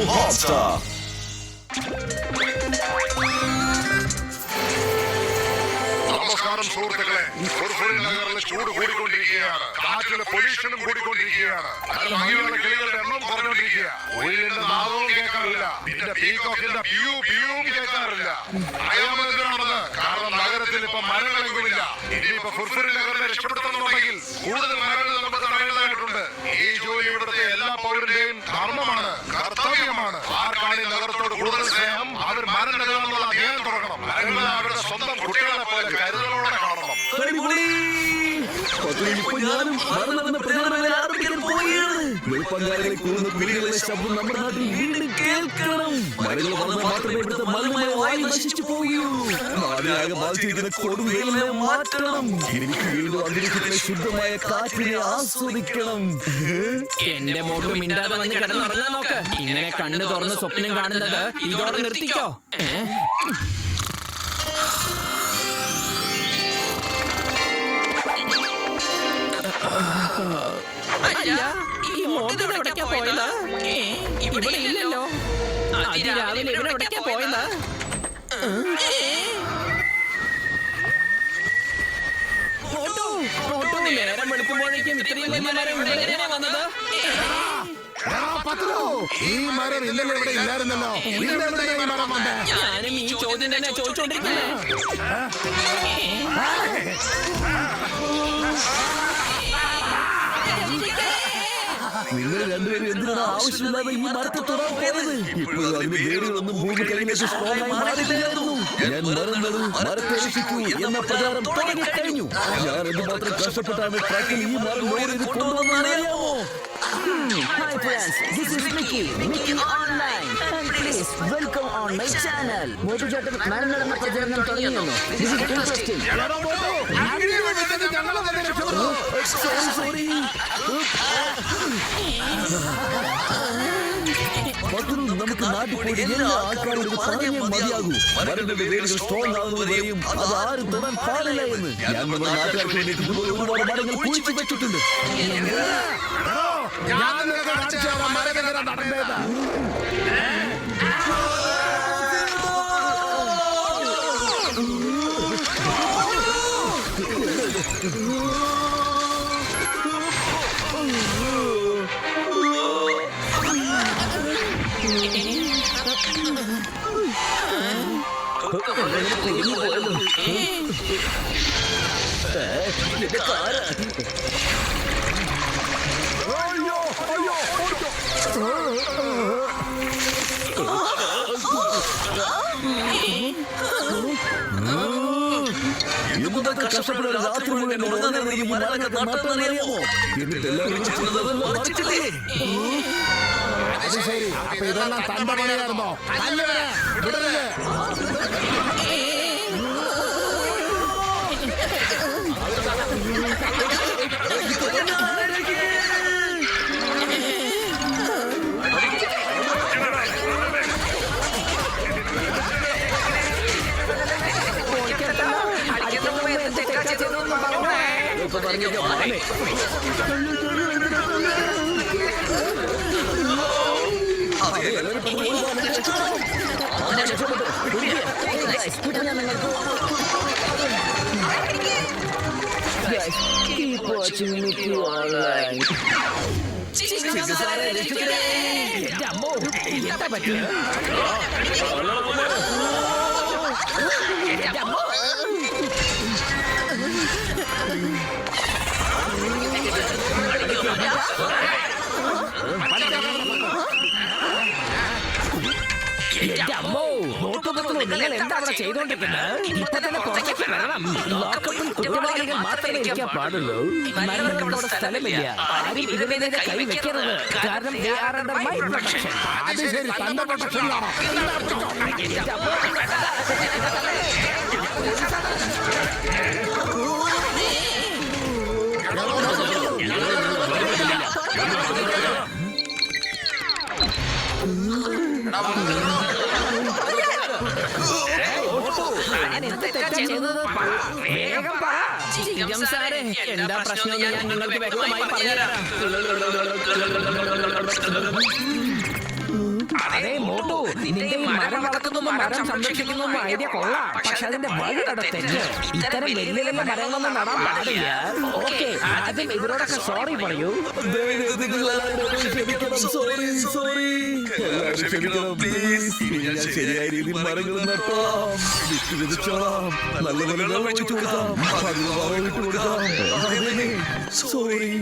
Hotstar. നമസ്കാരം സുഹൃത്തുക്കളെ. ഫുർഫുറിൻ നഗറിലെ ചൂട് കൂടിക്കൊണ്ടിരിക്കുകയാണ്. കാറ്റിലെ പൊല്യൂഷനും കൂടിക്കൊണ്ടിരിക്കുകയാണ്. ഭംഗിയുള്ള കിളികളുടെ എണ്ണം കുറഞ്ഞുകൊണ്ടിരിക്കുക. ഒയിലിന്റെ നാദവും കേൾക്കാറില്ല. പിന്നെ പീകോക്കിന്റെ പ്യൂ പ്യൂവും കേൾക്കാറില്ല. അയാമെന്തിനാണെന്ന്? കാരണം നഗരത്തിൽ ഇപ്പൊ മരങ്ങളെങ്കിലില്ല. ഇനിയിപ്പോ ഫുർഫുറിൻ നഗറിനെ രക്ഷപ്പെടുത്തണമെന്നുണ്ടെങ്കിൽ കൂടുതൽ മരങ്ങൾ നമുക്ക് നടേണ്ടതായിട്ടുണ്ട്. ഈ ജോലി ഇവിടുത്തെ എല്ലാ പൗരന്റെയും ധർമ്മമാണ്, കർത്തവ്യമാണ്. ആർക്കാണ് ഈ നഗരത്തോട് കൂടുതൽ സ്നേഹം? അവർ മരം നഗരമെന്നുള്ള അധ്യായം തുടങ്ങണം. മരങ്ങളെ അവരുടെ സ്വന്തം കുട്ടികളെ പോലെ കരുതലോടെ കാണണം. ശബ്ദം നമ്മുടെ നാട്ടിൽ വീണ്ടും കേൾക്കണം. മരങ്ങൾ വന്നാൽ മാത്രമേ ഇവിടുത്തെ മലിനമായി നശിച്ചു പോകൂ. നാടിനാകെ ബാധിച്ചിരിക്കുന്ന കൊടുങ്കാറ്റിനെ മാറ്റണം. എനിക്ക് വീണ്ടും അന്തരീക്ഷത്തിലെ ശുദ്ധമായ കാറ്റിനെ ആസ്വദിക്കണം. എന്റെ മോട്ട് മിണ്ടാതെ വന്ന് കിടന്നുറങ്ങാൻ നോക്ക്. ഇങ്ങനെ കണ്ണു തുറന്ന് സ്വപ്നം കാണുന്നത് ഇതോടെ നിർത്തിക്കോ. അല്ല, ഈ മോട്ട് എവിടേക്കാ പോയത്? ഇവിടെ ഇല്ലല്ലോ. അതിരാവിലെ ഇവിടെ എവിടേക്കാ പോയത്? നേരം വെളുക്കുമ്പോഴേക്കും ഇത്രയും വലിയ മരം എങ്ങനെയാ വന്നത്? ഈ മരം ഇല്ലല്ലോ, ഇവിടെ ഇല്ലായിരുന്നല്ലോ. ഞാനും ഈ ചോദ്യം തന്നെ ചോദിച്ചോണ്ടിരിക്കുന്നേ. നിങ്ങൾ രണ്ടുപേരും എന്തിനാണ് ആവശ്യമില്ലാതെ ഈ മരത്തെ തൊടാൻ പോയത്? ഇപ്പോഴും അതിന്റെ വേരുകളൊന്നും ഭൂമി കഴിഞ്ഞിട്ട് സ്ട്രോങ് ആയി മാറിയില്ലായിരുന്നു. ഞാൻ മരം നടും, മരത്തെ രക്ഷിക്കൂ എന്ന പ്രചാരം തുടങ്ങിക്കഴിഞ്ഞു. ഞാൻ എന്തുമാത്രം കഷ്ടപ്പെട്ടാണ് ട്രക്കിൽ ഈ മരം ലോഡ് ചെയ്ത് കൊണ്ടുവന്നറിയാമോ? Hi friends, this is Mickey Online and please welcome on my channel. മോട്ടുചേട്ടൻ മരം നടന്ന പ്രചരണം തുടങ്ങിയെന്നു. This is interesting. നമുക്ക് നാട്ടിൽ പോയി എല്ലാ ആൾക്കാരോട് പറഞ്ഞേ മതിയാകൂ. മരങ്ങളുടെ വേരുകൾ സ്ട്രോങ് ആകുന്നവരെയും അത് ആരും തൊടാൻ പാടില്ല എന്ന്. ഞാൻ നമ്മുടെ നാട്ടുകാർക്ക് വേണ്ടിയിട്ട് ഒരുപാട് മരങ്ങൾ കുഴിച്ചു വെച്ചിട്ടുണ്ട്. എന്തൊക്കെ കഷ്ടപ്പെടുന്ന രാത്രി മുഴുവൻ അറിയാമോ? എന്നിട്ട് എല്ലാവരും അത് ശരി, അപ്പൊ ഇതെല്ലാം തന്റെ പണിയായിരുന്നോ? Keep watching Mickey Online. നിങ്ങൾ എന്താ അവിടെ ചെയ്തോണ്ടിരിക്കുന്നത്? ഇപ്പൊ തന്നെ പുറത്തേക്ക് വരണം. ലോക്കപ്പിൽ കുറ്റവാളികൾ മാത്രമേ ഇരിക്കാൻ പാടുള്ളൂ. മരണങ്ങൾക്ക് അവിടെ സ്ഥലമില്ല. ആരും ഇതിനെ കൈ വെക്കരുത്. കാരണം they are under my protection. അത് ശരി, തന്റെ പ്രൊട്ടക്ഷനിലാണോ? എന്താ പ്രശ്നം ഞാൻ നിങ്ങൾക്ക് വ്യക്തമായി പറഞ്ഞുതരാം. അതെ മോട്ടു, നിന്റെ ഈ മരം വളർത്തുന്നു മരം സംരക്ഷിക്കുന്നു ഐഡിയ കൊള്ളാം. പക്ഷെ അതിന്റെ വഴി തെറ്റ്. ഇത്തരം വലിയ വലിയ മരങ്ങളൊന്നും നടാൻ പാടില്ല. ഓക്കെ, ആദ്യം ഇവരോടൊക്കെ സോറി പറയൂ. ശരിയായ രീതിയിൽ മരങ്ങൾ നട്ടാം, വിത്ത് വിതച്ചോളാം, നല്ലപോലെ വെള്ളം ഒഴിച്ചു കൊടുക്കാം, വിട്ടു കൊടുക്കാം. സോറി.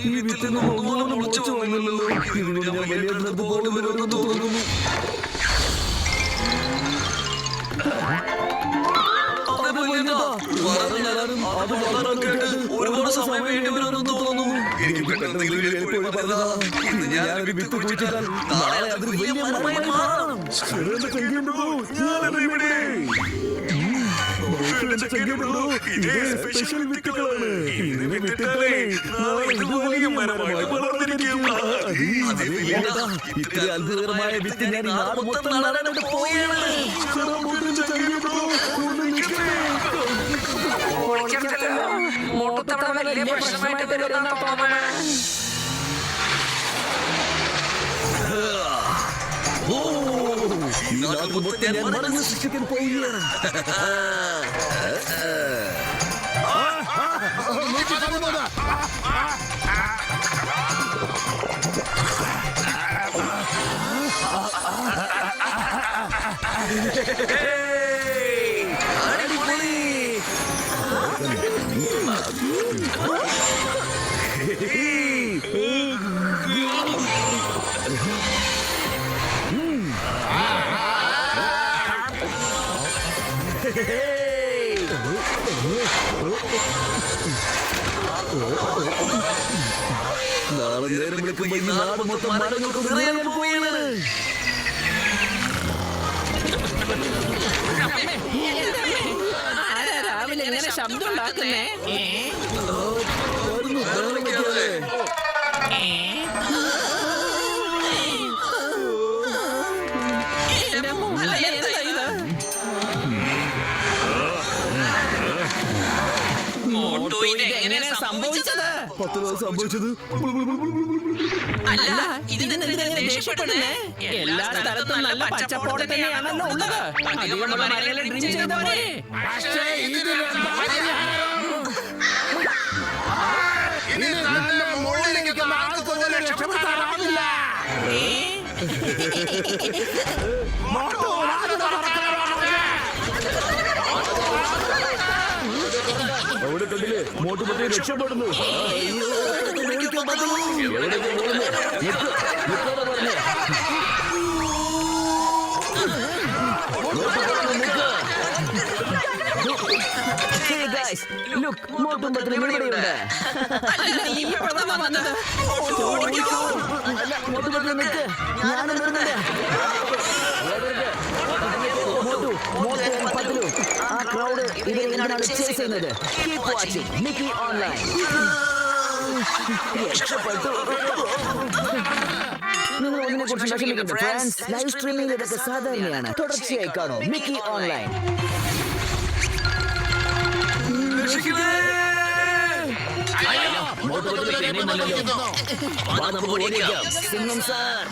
ഈ വിത്തിൽ ഒന്നും മുളച്ചു വന്നല്ലോ. ഇതിനോട് ഞാൻ വലിയ പോലെ വരുമെന്ന് തോന്നുന്നു. ഒരുപാട് സമയം വേണ്ടി വരുമെന്ന് തോന്നുന്നു. ഞാനൊരു വിത്ത് കുഴിച്ചിട്ടാൽ നാളെ അതൊരു വലിയ മരമായി മാറും. സ്പെഷ്യൽ വിത്തുകളാണ്. ഇതിനെ വിത്തിട്ടാലേ നാളെ ഇത് വലിയ മരമായി വളർന്നിരിക്കും. ഇത്ര അത്ഭുതകരമായ വിത്ത് ഞാൻ ഈ നാട് മൊത്തം നടാനായിട്ട് പോവുകയാണ്. വലിയ പ്രശ്നമായിട്ട് വരുന്ന ഈ നാട് മൊത്തം ഞാൻ മരങ്ങൾ സൃഷ്ടിക്കാൻ പോവുകയാണ്. നാളെ നേരം വിളിക്കുമ്പോ ഈ നാട് മൊത്തം മരങ്ങൾക്ക് നിറയാൻ പോവുകയാണ്. രാവിലെ എങ്ങനെ ശബ്ദം ഉണ്ടാക്കുന്നേ? സംഭവിച്ചത് 10 ദിവസം സംഭവിച്ചത്. അല്ല, ഇതിനെന്തിനാ ദേഷ്യപ്പെടുന്നേ? എല്ലാ സ്ഥലത്തും നല്ല പച്ചപ്പോടെ തന്നെയാണല്ലോ ഉള്ളത്. അധികമുള്ള മരങ്ങളെ ഡ്രിം ചെയ്തവരെ. അവിടെ കണ്ടില്ലേ മോട്ടുപറ്റി രക്ഷപ്പെടുന്നു. ആ ക്രൗഡ് ഇവരെന്താണ് ചേസ് ചെയ്യുന്നത്? Keep watching Mickey Online. നിങ്ങൾ ഒന്നിനെ കുറിച്ച് വിഷമിക്കണ്ട ഫ്രണ്ട്സ്. ലൈവ് സ്ട്രീമിംഗ് ഇതൊക്കെ സാധാരണയാണ്. തുടർച്ചയായി കാണൂ മിക്കി ഓൺലൈൻ. സിംഗം സാർ,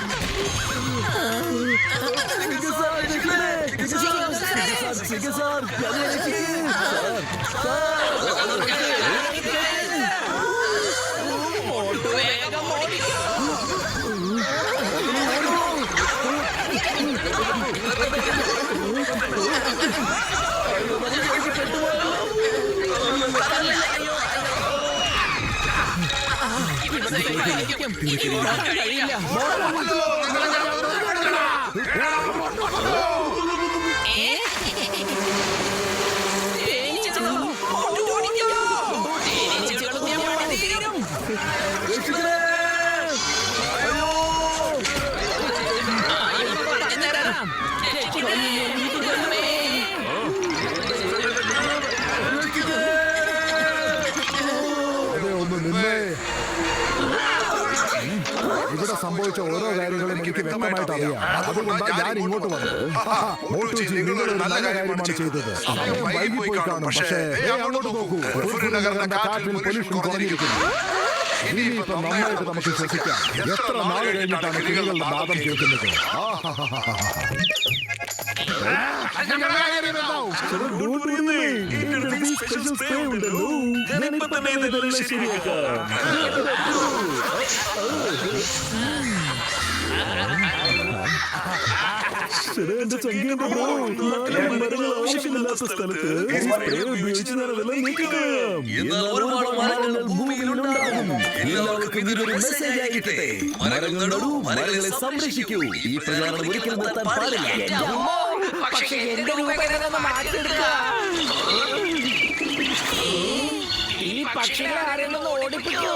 അമ്മേ ഇവിടെ സംഭവിച്ച ഓരോ കാര്യങ്ങളും എനിക്ക് വ്യക്തമായിട്ട് അറിയാം. അതുകൊണ്ടാണ് ഞാൻ ഇങ്ങോട്ട് വന്നത്. മോട്ടുജി, നിങ്ങൾ ഒരു നല്ല കാര്യമാണ് ചെയ്തത്. സമയം വൈകിപ്പോയി കാണും. പക്ഷേ അങ്ങോട്ട് നോക്കൂ, നഗറിന്റെ കാറ്റിൽ പൊല്യൂഷൻ കുറഞ്ഞിരിക്കുന്നു. ഇനിയിപ്പോ നന്നായിട്ട് നമുക്ക് ശ്വസിക്കാം. എത്ര നാൾ കഴിഞ്ഞിട്ടാണ് കിളികളുടെ നാദം കേൾക്കുന്നത്. എന്റെ ചങ്കിയുടെ ആവശ്യമില്ലാത്ത സ്ഥലത്ത് ഉപയോഗിച്ച് ഞാനതെല്ലാം നീക്കിക്കളയാം. എന്നാൽ ഒരുപാട് മരങ്ങൾ ഭൂമിയിലുണ്ടാകും. എല്ലാവർക്കും ഇതൊരു മെസ്സേജ് ആയിരിക്കട്ടെ. മരങ്ങൾ നടൂ, മരങ്ങളെ സംരക്ഷിക്കൂ. ഈ പ്രചാരണം ഒരിക്കലും നിർത്താൻ പാടില്ല. പക്ഷെ എന്റെ രൂപകരണം മാറ്റിയെടുക്കുക. ഈ പക്ഷികളെ ആരെങ്കിലും ഓടിപ്പിക്കൂ.